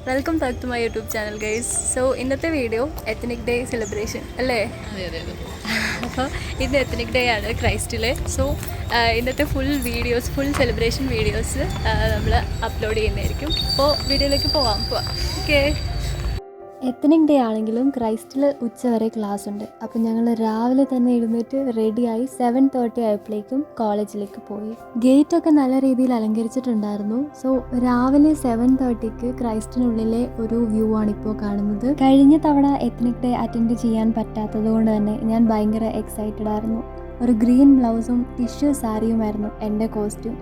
Welcome back to my YouTube channel guys. So ഇന്നത്തെ video ethnic day celebration അല്ലേ? അപ്പോൾ ഇന്ന് എത്നിക് ഡേ ആണ് ക്രൈസ്റ്റിലെ. സോ ഇന്നത്തെ ഫുൾ സെലിബ്രേഷൻ വീഡിയോസ് നമ്മൾ അപ്ലോഡ് ചെയ്യുന്നതായിരിക്കും. അപ്പോൾ വീഡിയോയിലേക്ക് പോവാം. ഓക്കെ. എത്നിക് ഡേ ആണെങ്കിലും ക്രൈസ്റ്റിൽ ഉച്ചവരെ ക്ലാസ് ഉണ്ട്. അപ്പോൾ ഞങ്ങൾ രാവിലെ തന്നെ എഴുന്നേറ്റ് റെഡിയായി 7:30 ആയപ്പോഴേക്കും കോളേജിലേക്ക് പോയി. ഗേറ്റൊക്കെ നല്ല രീതിയിൽ അലങ്കരിച്ചിട്ടുണ്ടായിരുന്നു. സോ രാവിലെ 7:30ക്ക് ക്രൈസ്റ്റിനുള്ളിലെ ഒരു വ്യൂ ആണ് ഇപ്പോൾ കാണുന്നത്. കഴിഞ്ഞ തവണ എത്നിക് ഡേ അറ്റൻഡ് ചെയ്യാൻ പറ്റാത്തത് കൊണ്ട് തന്നെ ഞാൻ ഭയങ്കര എക്സൈറ്റഡ് ആയിരുന്നു. ഒരു ഗ്രീൻ ബ്ലൗസും ടിഷ്യൂ സാരിയുമായിരുന്നു എൻ്റെ കോസ്റ്റ്യൂം.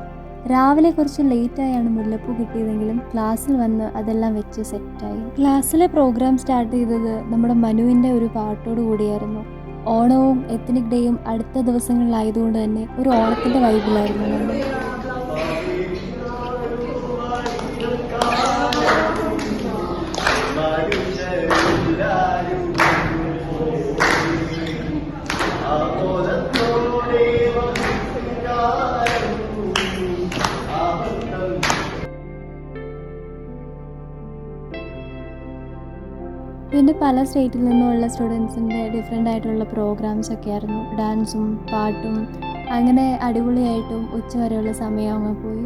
രാവിലെ കുറച്ച് ലേറ്റായാണ് മുല്ലപ്പൂ കിട്ടിയതെങ്കിലും ക്ലാസ്സിൽ വന്ന് അതെല്ലാം വെച്ച് സെറ്റായി. ക്ലാസ്സിലെ പ്രോഗ്രാം സ്റ്റാർട്ട് ചെയ്തത് നമ്മുടെ മനുവിൻ്റെ ഒരു പാട്ടോട് കൂടിയായിരുന്നു. ഓണവും എത്നിക് ഡേയും അടുത്ത ദിവസങ്ങളിലായതുകൊണ്ട് തന്നെ ഒരു ഓണത്തിൻ്റെ വൈബിലായിരുന്നു നമ്മൾ. പിന്നെ പല സ്റ്റേറ്റിൽ നിന്നുമുള്ള സ്റ്റുഡൻസിൻ്റെ ഡിഫറെൻ്റ് ആയിട്ടുള്ള പ്രോഗ്രാംസ് ഒക്കെ ആയിരുന്നു. ഡാൻസും പാട്ടും അങ്ങനെ അടിപൊളിയായിട്ടും ഉച്ചവരെയുള്ള സമയം അങ്ങ് പോയി.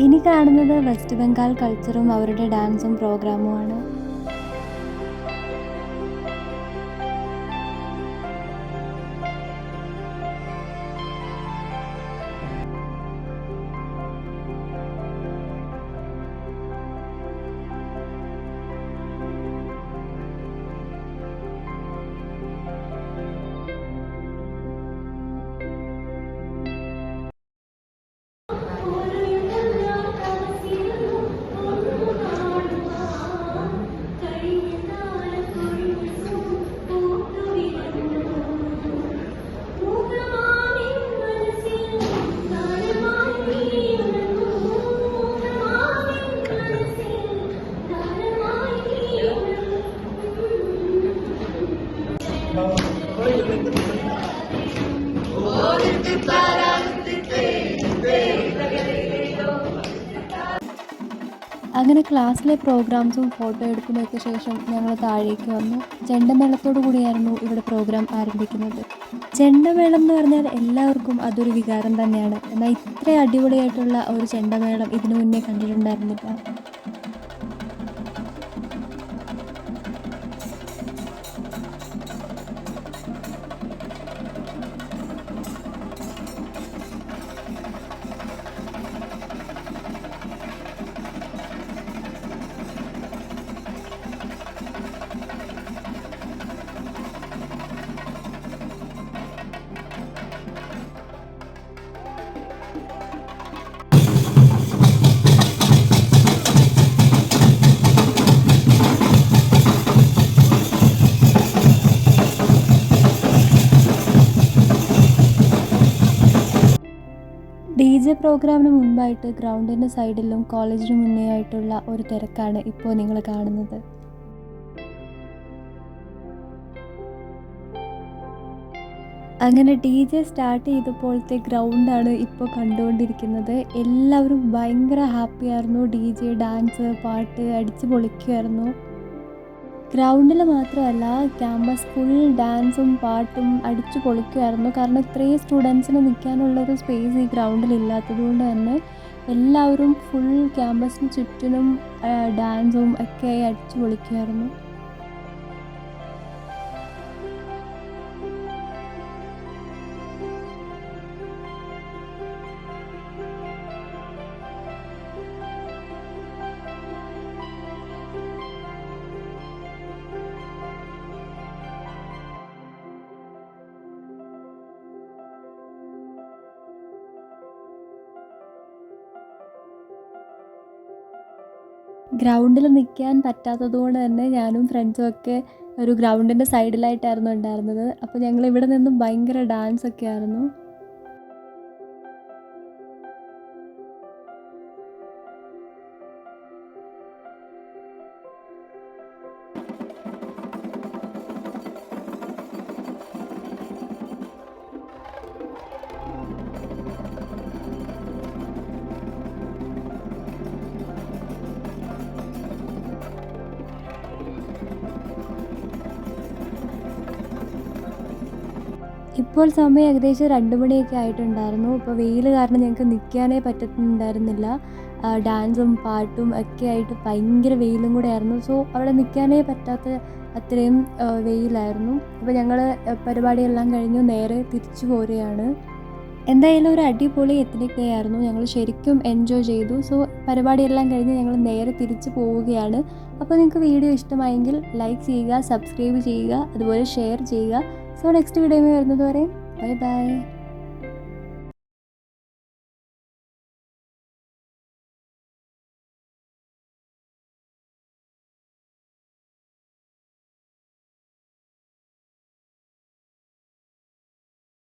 ഇനി കാണുന്നത് വെസ്റ്റ് ബംഗാൾ കൾച്ചറും അവരുടെ ഡാൻസും പ്രോഗ്രാമുമാണ്. അങ്ങനെ ക്ലാസ്സിലെ പ്രോഗ്രാംസും ഫോട്ടോ എടുക്കുന്നതൊക്കെ ശേഷം ഞങ്ങൾ താഴേക്ക് വന്നു. ചെണ്ടമേളത്തോടു കൂടിയായിരുന്നു ഇവിടെ പ്രോഗ്രാം ആരംഭിക്കുന്നത്. ചെണ്ടമേളം എന്ന് പറഞ്ഞാൽ എല്ലാവർക്കും അതൊരു വികാരം തന്നെയാണ്. എന്നാൽ ഇത്ര അടിപൊളിയായിട്ടുള്ള ഒരു ചെണ്ടമേളം ഇതിനു മുന്നേ കണ്ടിട്ടുണ്ടായിരുന്നില്ല. DJ പ്രോഗ്രാമിന് മുൻപായിട്ട് ഗ്രൗണ്ടിൻ്റെ സൈഡിലും കോളേജിന് മുന്നേ ആയിട്ടുള്ള ഒരു തിരക്കാണ് ഇപ്പോൾ നിങ്ങൾ കാണുന്നത്. അങ്ങനെ DJ സ്റ്റാർട്ട് ചെയ്തപ്പോഴത്തെ ഗ്രൗണ്ടാണ് ഇപ്പോൾ കണ്ടുകൊണ്ടിരിക്കുന്നത്. എല്ലാവരും ഭയങ്കര ഹാപ്പിയായിരുന്നു. DJ ഡാൻസ് പാട്ട് അടിച്ച് പൊളിക്കുമായിരുന്നു. ഗ്രൗണ്ടിൽ മാത്രമല്ല ക്യാമ്പസ് ഫുൾ ഡാൻസും പാട്ടും അടിച്ചു പൊളിക്കുമായിരുന്നു. കാരണം ഇത്രയും സ്റ്റുഡൻസിന് നിൽക്കാനുള്ളൊരു സ്പേസ് ഈ ഗ്രൗണ്ടിൽ ഇല്ലാത്തത് കൊണ്ട് തന്നെ എല്ലാവരും ഫുൾ ക്യാമ്പസിന് ചുറ്റിനും ഡാൻസും ഒക്കെ അടിച്ചു പൊളിക്കുമായിരുന്നു. ഗ്രൗണ്ടിൽ നിൽക്കാൻ പറ്റാത്തത് കൊണ്ട് തന്നെ ഞാനും ഫ്രണ്ട്സും ഒക്കെ ഒരു ഗ്രൗണ്ടിൻ്റെ സൈഡിലായിട്ടായിരുന്നു ഉണ്ടായിരുന്നത്. അപ്പോൾ ഞങ്ങൾ ഇവിടെ നിന്നും ഭയങ്കര ഡാൻസൊക്കെ ആയിരുന്നു. ഇപ്പോൾ സമയം ഏകദേശം 2 മണിയൊക്കെ ആയിട്ടുണ്ടായിരുന്നു. ഇപ്പോൾ വെയിൽ കാരണം ഞങ്ങൾക്ക് നിൽക്കാനേ പറ്റുന്നുണ്ടായിരുന്നില്ല. ഡാൻസും പാട്ടും ഒക്കെ ആയിട്ട് ഭയങ്കര വെയിലും കൂടെ ആയിരുന്നു. സോ അവിടെ നിൽക്കാനേ പറ്റാത്ത അത്രയും വെയിലായിരുന്നു. അപ്പോൾ ഞങ്ങൾ പരിപാടിയെല്ലാം കഴിഞ്ഞു നേരെ തിരിച്ചു പോരുകയാണ്. എന്തായാലും ഒരു അടിപൊളി എത്നിക് ഡേ ആയിരുന്നു. ഞങ്ങൾ ശരിക്കും എൻജോയ് ചെയ്തു. സോ പരിപാടിയെല്ലാം കഴിഞ്ഞ് ഞങ്ങൾ നേരെ തിരിച്ച് പോവുകയാണ്. അപ്പോൾ നിങ്ങൾക്ക് വീഡിയോ ഇഷ്ടമായെങ്കിൽ ലൈക്ക് ചെയ്യുക, സബ്സ്ക്രൈബ് ചെയ്യുക, അതുപോലെ ഷെയർ ചെയ്യുക. സോ നെക്സ്റ്റ് വീഡിയോയിൽ വരുന്നത് വരെ ബൈ ബൈ.